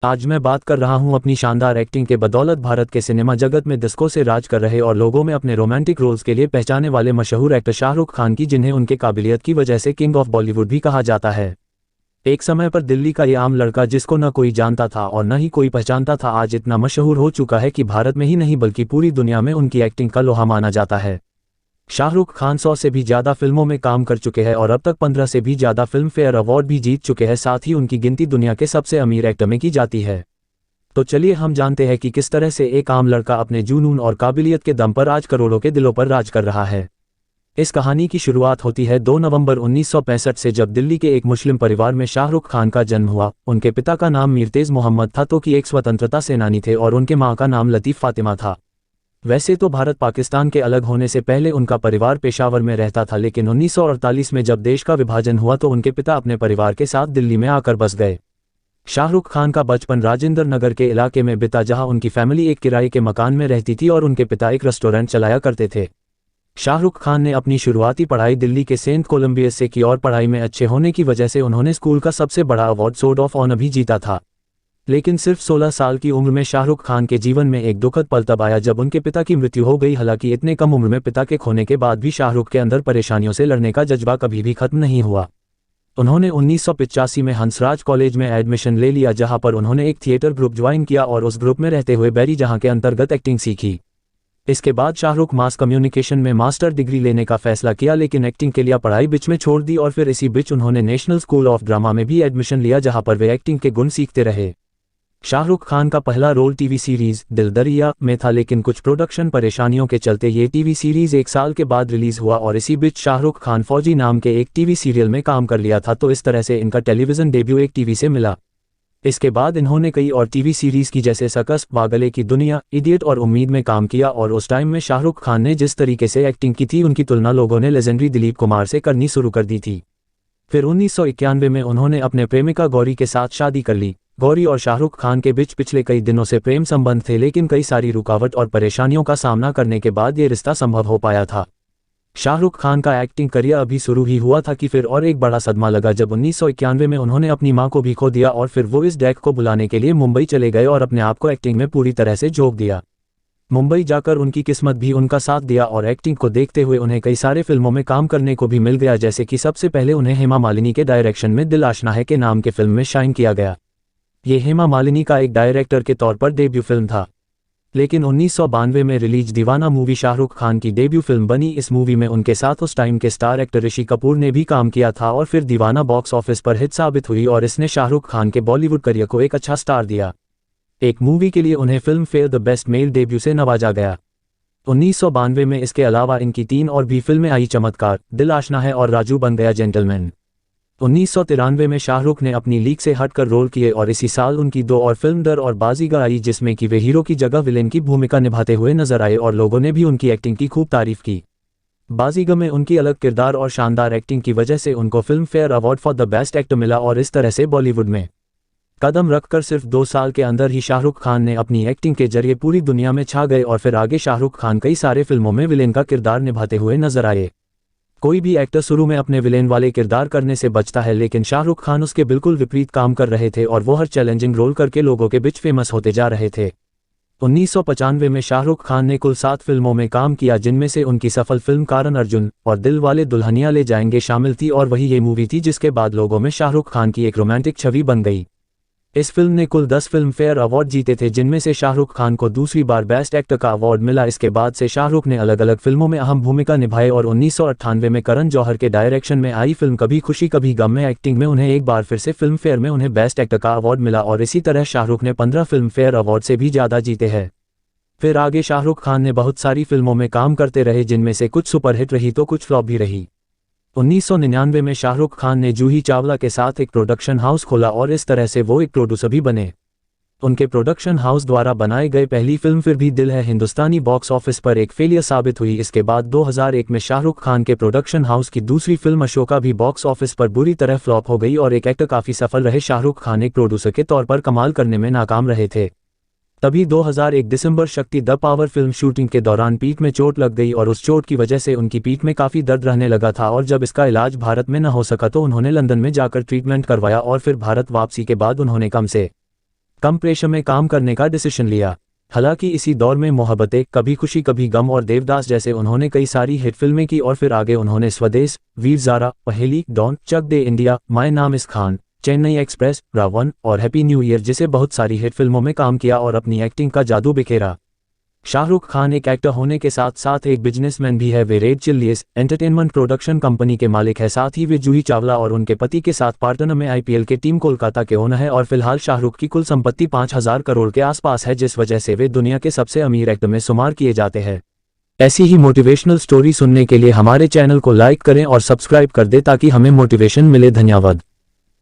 आज मैं बात कर रहा हूं अपनी शानदार एक्टिंग के बदौलत भारत के सिनेमा जगत में दशकों से राज कर रहे और लोगों में अपने रोमांटिक रोल्स के लिए पहचाने वाले मशहूर एक्टर शाहरुख खान की, जिन्हें उनके काबिलियत की वजह से किंग ऑफ बॉलीवुड भी कहा जाता है। एक समय पर दिल्ली का ये आम लड़का जिसको न कोई जानता था और न ही कोई पहचानता था, आज इतना मशहूर हो चुका है कि भारत में ही नहीं बल्कि पूरी दुनिया में उनकी एक्टिंग का लोहा माना जाता है। शाहरुख खान 100 से भी ज़्यादा फिल्मों में काम कर चुके हैं और अब तक 15 से भी ज़्यादा फिल्म फेयर अवार्ड भी जीत चुके हैं। साथ ही उनकी गिनती दुनिया के सबसे अमीर एक्टर में की जाती है। तो चलिए हम जानते हैं कि किस तरह से एक आम लड़का अपने जुनून और काबिलियत के दम पर आज करोड़ों के दिलों पर राज कर रहा है। इस कहानी की शुरुआत होती है 2 नवंबर 1965 से, जब दिल्ली के एक मुस्लिम परिवार में शाहरुख खान का जन्म हुआ। उनके पिता का नाम मीरतेज मोहम्मद था, तो कि एक स्वतंत्रता सेनानी थे, और उनके मां का नाम लतीफ़ फातिमा था। वैसे तो भारत पाकिस्तान के अलग होने से पहले उनका परिवार पेशावर में रहता था, लेकिन 1948 में जब देश का विभाजन हुआ तो उनके पिता अपने परिवार के साथ दिल्ली में आकर बस गए। शाहरुख खान का बचपन राजेंद्र नगर के इलाके में बिता, जहां उनकी फैमिली एक किराए के मकान में रहती थी और उनके पिता एक रेस्टोरेंट चलाया करते थे। शाहरुख खान ने अपनी शुरुआती पढ़ाई दिल्ली के सेंट कोलंबियस से की और पढ़ाई में अच्छे होने की वजह से उन्होंने स्कूल का सबसे बड़ा अवार्ड सोर्ड ऑफ ऑनर भी जीता था। लेकिन सिर्फ 16 साल की उम्र में शाहरुख खान के जीवन में एक दुखद पल तब आया जब उनके पिता की मृत्यु हो गई। हालांकि इतने कम उम्र में पिता के खोने के बाद भी शाहरुख के अंदर परेशानियों से लड़ने का जज्बा कभी भी खत्म नहीं हुआ। उन्होंने 1985 में हंसराज कॉलेज में एडमिशन ले लिया, जहां पर उन्होंने एक थिएटर ग्रुप ज्वाइन किया और उस ग्रुप में रहते हुए बैरी जहां के अंतर्गत एक्टिंग सीखी। इसके बाद शाहरुख मास कम्युनिकेशन में मास्टर डिग्री लेने का फैसला किया, लेकिन एक्टिंग के लिए पढ़ाई बीच में छोड़ दी और फिर इसी बीच उन्होंने नेशनल स्कूल ऑफ ड्रामा में भी एडमिशन लिया, जहां पर वे एक्टिंग के गुण सीखते रहे। शाहरुख खान का पहला रोल टीवी सीरीज दिल दरिया में था, लेकिन कुछ प्रोडक्शन परेशानियों के चलते ये टीवी सीरीज 1 साल के बाद रिलीज हुआ और इसी बीच शाहरुख खान फौजी नाम के एक टीवी सीरियल में काम कर लिया था। तो इस तरह से इनका टेलीविजन डेब्यू एक टीवी से मिला। इसके बाद इन्होंने कई और टीवी सीरीज की, जैसे सकस, पागले की दुनिया, इडियट और उम्मीद में काम किया। और उस टाइम में शाहरुख खान ने जिस तरीके से एक्टिंग की थी, उनकी तुलना लोगों ने लेजेंडरी दिलीप कुमार से करनी शुरू कर दी थी। फिर 1991 में उन्होंने अपने प्रेमिका गौरी के साथ शादी कर ली। गौरी और शाहरुख खान के बीच पिछले कई दिनों से प्रेम संबंध थे, लेकिन कई सारी रुकावट और परेशानियों का सामना करने के बाद ये रिश्ता संभव हो पाया था। शाहरुख खान का एक्टिंग करियर अभी शुरू ही हुआ था कि फिर और एक बड़ा सदमा लगा जब 1991 में उन्होंने अपनी मां को भी खो दिया और फिर वो इस डेथ को बुलाने के लिए मुंबई चले गए और अपने आप को एक्टिंग में पूरी तरह से झोंक दिया। मुंबई जाकर उनकी किस्मत भी उनका साथ दिया और एक्टिंग को देखते हुए उन्हें कई सारे फिल्मों में काम करने को भी मिल गया, जैसे कि सबसे पहले उन्हें हेमा मालिनी के डायरेक्शन में दिल आशना है के नाम के फिल्म में शाइन किया गया। ये हेमा मालिनी का एक डायरेक्टर के तौर पर डेब्यू फिल्म था। लेकिन 1992 में रिलीज दीवाना मूवी शाहरुख खान की डेब्यू फिल्म बनी। इस मूवी में उनके साथ उस टाइम के स्टार एक्टर ऋषि कपूर ने भी काम किया था और फिर दीवाना बॉक्स ऑफिस पर हिट साबित हुई और इसने शाहरुख खान के बॉलीवुड करियर को एक अच्छा स्टार दिया। एक मूवी के लिए उन्हें film fair the best male debut से नवाजा गया। 1992 में इसके अलावा इनकी 3 और भी फिल्में आई, चमत्कार, दिल आशना है और राजू बन गया जेंटलमैन। 1993 में शाहरुख ने अपनी लीग से हटकर रोल किए और इसी साल उनकी 2 और फिल्म डर और बाजीगर आई, जिसमें कि वे हीरो की जगह विलेन की भूमिका निभाते हुए नजर आए और लोगों ने भी उनकी एक्टिंग की खूब तारीफ की। बाजीगर में उनकी अलग किरदार और शानदार एक्टिंग की वजह से उनको film fair award for the best actor मिला और इस तरह से बॉलीवुड में कदम रखकर सिर्फ 2 साल के अंदर ही शाहरुख खान ने अपनी एक्टिंग के जरिए पूरी दुनिया में छा गए और फिर आगे शाहरुख खान कई सारे फिल्मों में विलेन का किरदार निभाते हुए नजर आए। कोई भी एक्टर शुरू में अपने विलेन वाले किरदार करने से बचता है, लेकिन शाहरुख खान उसके बिल्कुल विपरीत काम कर रहे थे और वो हर चैलेंजिंग रोल करके लोगों के बीच फेमस होते जा रहे थे। 1995 में शाहरुख खान ने कुल 7 फिल्मों में काम किया, जिनमें से उनकी सफल फिल्म कारण अर्जुन और दिल वाले दुल्हनिया ले जाएंगे शामिल थी और वही ये मूवी थी जिसके बाद लोगों में शाहरुख खान की एक रोमांटिक छवि बन गई। इस फिल्म ने कुल 10 फिल्म फेयर अवार्ड जीते थे, जिनमें से शाहरुख खान को दूसरी बार बेस्ट एक्टर का अवार्ड मिला। इसके बाद से शाहरुख ने अलग अलग फिल्मों में अहम भूमिका निभाई और 1998 में करण जौहर के डायरेक्शन में आई फिल्म कभी खुशी कभी गम में एक्टिंग में उन्हें एक बार फिर से फिल्म फेयर में उन्हें बेस्ट एक्टर का अवार्ड मिला और इसी तरह शाहरुख ने 15 फिल्म फेयर अवार्ड से भी ज़्यादा जीते हैं। फिर आगे शाहरुख खान ने बहुत सारी फिल्मों में काम करते रहे, जिनमें से कुछ सुपरहिट रही तो कुछ फ्लॉप भी रही। 1999 में शाहरुख खान ने जूही चावला के साथ एक प्रोडक्शन हाउस खोला और इस तरह से वो एक प्रोड्यूसर भी बने। उनके प्रोडक्शन हाउस द्वारा बनाई गई पहली फिल्म फिर भी दिल है हिंदुस्तानी बॉक्स ऑफिस पर एक फेलियर साबित हुई। इसके बाद 2001 में शाहरुख खान के प्रोडक्शन हाउस की दूसरी फिल्म अशोका भी बॉक्स ऑफिस पर बुरी तरह फ्लॉप हो गई और एक एक्टर काफ़ी सफल रहे, शाहरुख खान एक प्रोड्यूसर के तौर पर कमाल करने में नाकाम रहे थे। तभी 2001 दिसंबर शक्ति द पावर फिल्म शूटिंग के दौरान पीठ में चोट लग गई और उस चोट की वजह से उनकी पीठ में काफ़ी दर्द रहने लगा था और जब इसका इलाज भारत में न हो सका तो उन्होंने लंदन में जाकर ट्रीटमेंट करवाया और फिर भारत वापसी के बाद उन्होंने कम से कम प्रेशर में काम करने का डिसीजन लिया। हालांकि इसी दौर में मोहब्बतें, कभी खुशी कभी गम और देवदास जैसे उन्होंने कई सारी हिट फिल्में की और फिर आगे उन्होंने स्वदेश, वीर ज़ारा, पहेली, डॉन, चक दे इंडिया, माय नाम इस खान, चेन्नई एक्सप्रेस, रावण और हैप्पी न्यू ईयर जैसे बहुत सारी हिट फिल्मों में काम किया और अपनी एक्टिंग का जादू बिखेरा। शाहरुख खान एक एक्टर होने के साथ साथ एक बिजनेसमैन भी है। वे Red Chillies Entertainment production company के मालिक है। साथ ही वे जूही चावला और उनके पति के साथ पार्टनर में आईपीएल के टीम कोलकाता के ओनर है और फिलहाल शाहरुख की कुल संपत्ति 5,000 करोड़ के आसपास है, जिस वजह से वे दुनिया के सबसे अमीर एक्टर में शुमार किए जाते हैं। ऐसी ही मोटिवेशनल स्टोरी सुनने के लिए हमारे चैनल को लाइक करें और सब्सक्राइब कर दें ताकि हमें मोटिवेशन मिले। धन्यवाद।